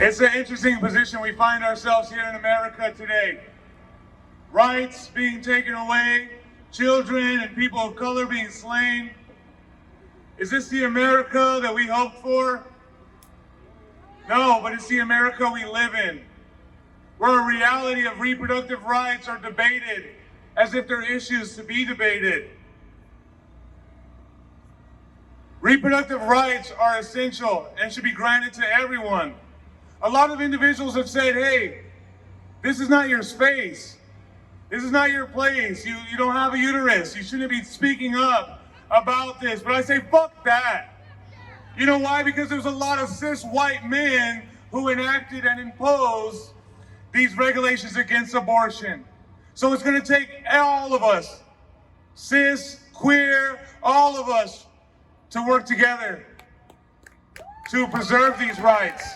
It's an interesting position we find ourselves here in America today. Rights being taken away, children and people of color being slain. Is this the America that we hoped for? No, but it's the America we live in, where a reality of reproductive rights are debated as if they're issues to be debated. Reproductive rights are essential and should be granted to everyone. A lot of individuals have said, hey, this is not your space. This is not your place. You don't have a uterus. You shouldn't be speaking up about this. But I say, fuck that. You know why? Because there's a lot of cis white men who enacted and imposed these regulations against abortion. So it's going to take all of us, cis, queer, all of us, to work together to preserve these rights.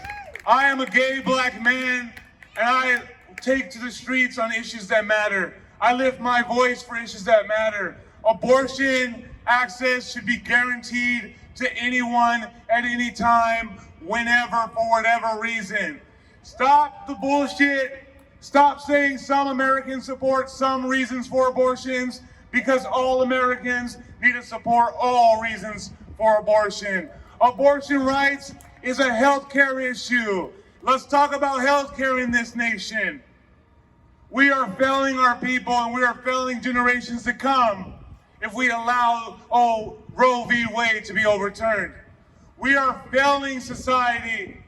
I am a gay black man, and I take to the streets on issues that matter. I lift my voice for issues that matter. Abortion access should be guaranteed to anyone at any time, whenever, for whatever reason. Stop the bullshit. Stop saying some Americans support some reasons for abortions, because all Americans need to support all reasons for abortion. Abortion rights is a healthcare issue. Let's talk about healthcare in this nation. We are failing our people, and we are failing generations to come if we allow Roe v. Wade to be overturned. We are failing society.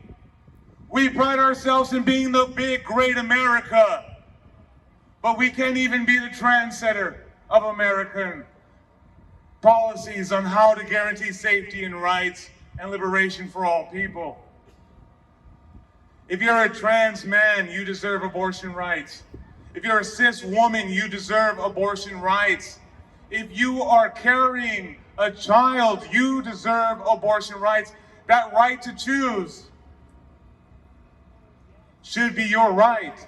We pride ourselves in being the big, great America, but we can't even be the trendsetter of American policies on how to guarantee safety and rights and liberation for all people. If you're a trans man, you deserve abortion rights. If you're a cis woman, you deserve abortion rights. If you are carrying a child, you deserve abortion rights. That right to choose should be your right.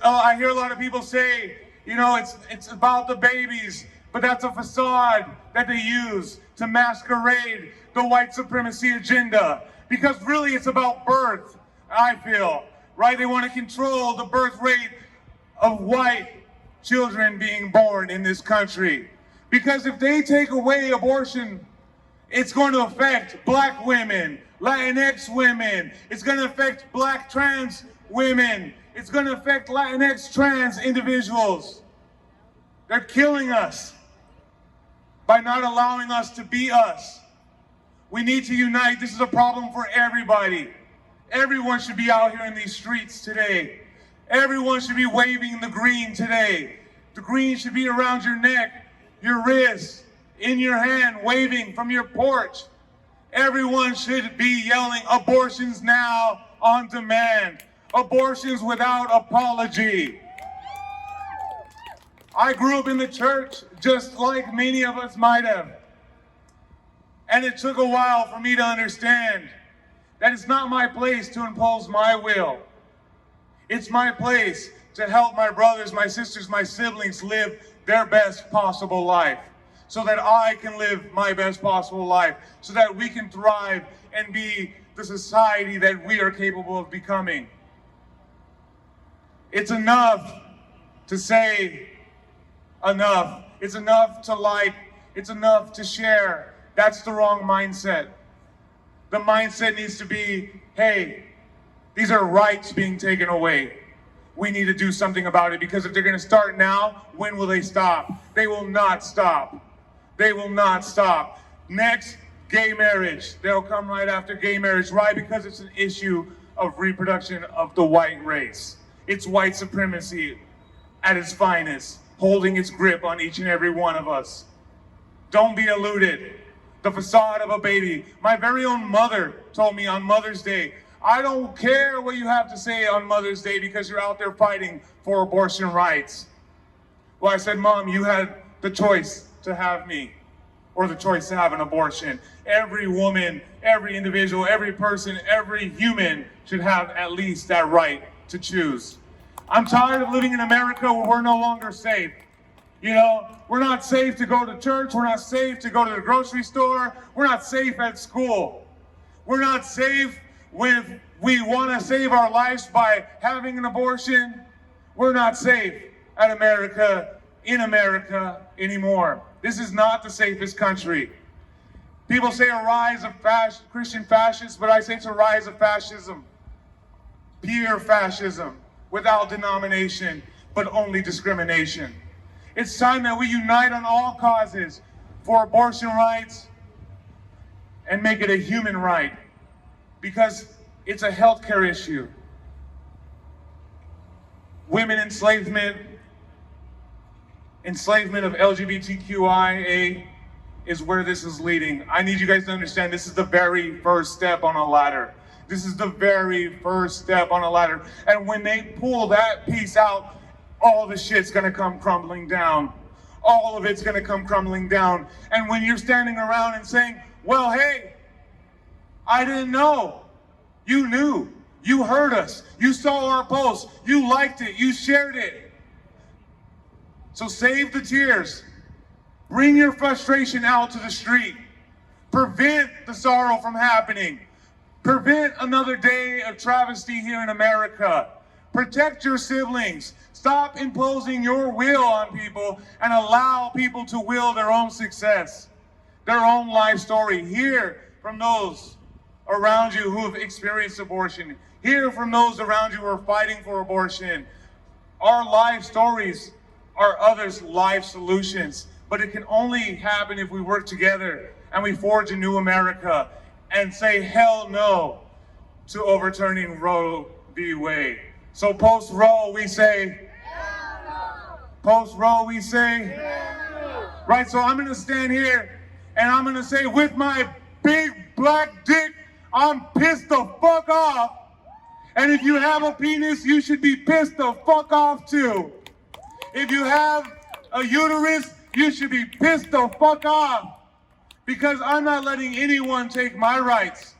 I hear a lot of people say, it's about the babies, but that's a facade that they use to masquerade the white supremacy agenda. Because really it's about birth, I feel, right? They want to control the birth rate of white children being born in this country. Because if they take away abortion, it's going to affect black women, Latinx women. It's going to affect black trans women. It's going to affect Latinx trans individuals. They're killing us by not allowing us to be us. We need to unite. This is a problem for everybody. Everyone should be out here in these streets today. Everyone should be waving the green today. The green should be around your neck, your wrist, in your hand, waving from your porch. Everyone should be yelling, abortions now, on demand. Abortions without apology. I grew up in the church, just like many of us might have. And it took a while for me to understand that it's not my place to impose my will. It's my place to help my brothers, my sisters, my siblings live their best possible life, so that I can live my best possible life, so that we can thrive and be the society that we are capable of becoming. It's enough to say enough. It's enough to like. It's enough to share. That's the wrong mindset. The mindset needs to be, hey, these are rights being taken away. We need to do something about it, because if they're going to start now, when will they stop? They will not stop. They will not stop. Next, gay marriage. They'll come right after gay marriage. Why? Because it's an issue of reproduction of the white race. It's white supremacy at its finest, holding its grip on each and every one of us. Don't be deluded. The facade of a baby. My very own mother told me on Mother's Day, I don't care what you have to say on Mother's Day because you're out there fighting for abortion rights. Well, I said, Mom, you had the choice to have me, or the choice to have an abortion. Every woman, every individual, every person, every human should have at least that right to choose. I'm tired of living in America where we're no longer safe. We're not safe to go to church. We're not safe to go to the grocery store. We're not safe at school. We're not safe When we want to save our lives by having an abortion, we're not safe in America anymore. This is not the safest country. People say a rise of Christian fascists, but I say it's a rise of fascism. Pure fascism, without denomination, but only discrimination. It's time that we unite on all causes for abortion rights and make it a human right, because it's a healthcare issue. Women enslavement of LGBTQIA is where this is leading. I need you guys to understand this is the very first step on a ladder. This is the very first step on a ladder. And when they pull that piece out, all the shit's gonna come crumbling down. All of it's gonna come crumbling down. And when you're standing around and saying, well, hey, I didn't know. You knew. You heard us. You saw our post. You liked it. You shared it. So save the tears. Bring your frustration out to the street. Prevent the sorrow from happening. Prevent another day of travesty here in America. Protect your siblings. Stop imposing your will on people and allow people to will their own success, their own life story. Hear from those around you who have experienced abortion. Hear from those around you who are fighting for abortion. Our life stories are others' life solutions, but it can only happen if we work together and we forge a new America and say hell no to overturning Roe v. Wade. So post Roe, we say hell no. Post Roe, we say hell no. Right, so I'm gonna stand here and I'm gonna say with my big black dick, I'm pissed the fuck off. And if you have a penis, you should be pissed the fuck off too. If you have a uterus, you should be pissed the fuck off. Because I'm not letting anyone take my rights.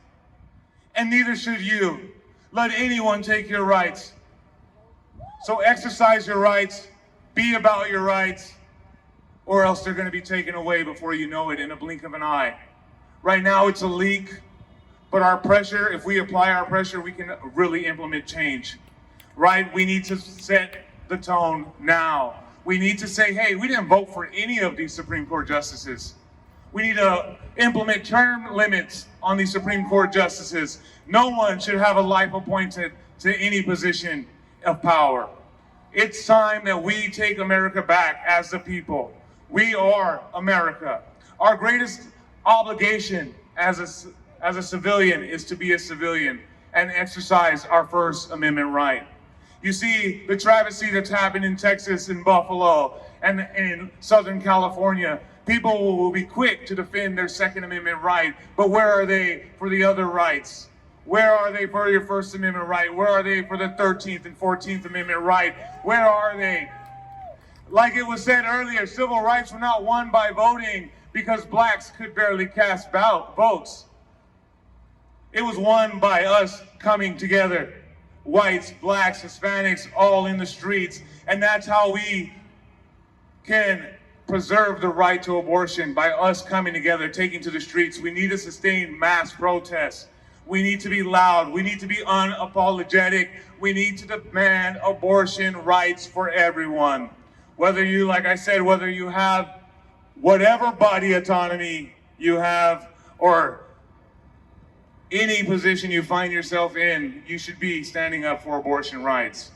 And neither should you let anyone take your rights. So exercise your rights, be about your rights, or else they're gonna be taken away before you know it in a blink of an eye. Right now it's a leak, but our pressure, if we apply our pressure, we can really implement change, right? We need to set the tone now. We need to say, hey, we didn't vote for any of these Supreme Court justices. We need to implement term limits on these Supreme Court justices. No one should have a life appointed to any position of power. It's time that we take America back as the people. We are America. Our greatest obligation as a civilian is to be a civilian and exercise our First Amendment right. You see the travesty that's happened in Texas and Buffalo and in Southern California. People will be quick to defend their Second Amendment right, but where are they for the other rights? Where are they for your First Amendment right? Where are they for the 13th and 14th Amendment right? Where are they? Like it was said earlier, civil rights were not won by voting because blacks could barely cast votes. It was won by us coming together. Whites, blacks, Hispanics, all in the streets. And that's how we can preserve the right to abortion, by us coming together, taking to the streets. We need to sustain mass protests. We need to be loud. We need to be unapologetic. We need to demand abortion rights for everyone. Whether you, like I said, whether you have whatever body autonomy you have or any position you find yourself in, you should be standing up for abortion rights.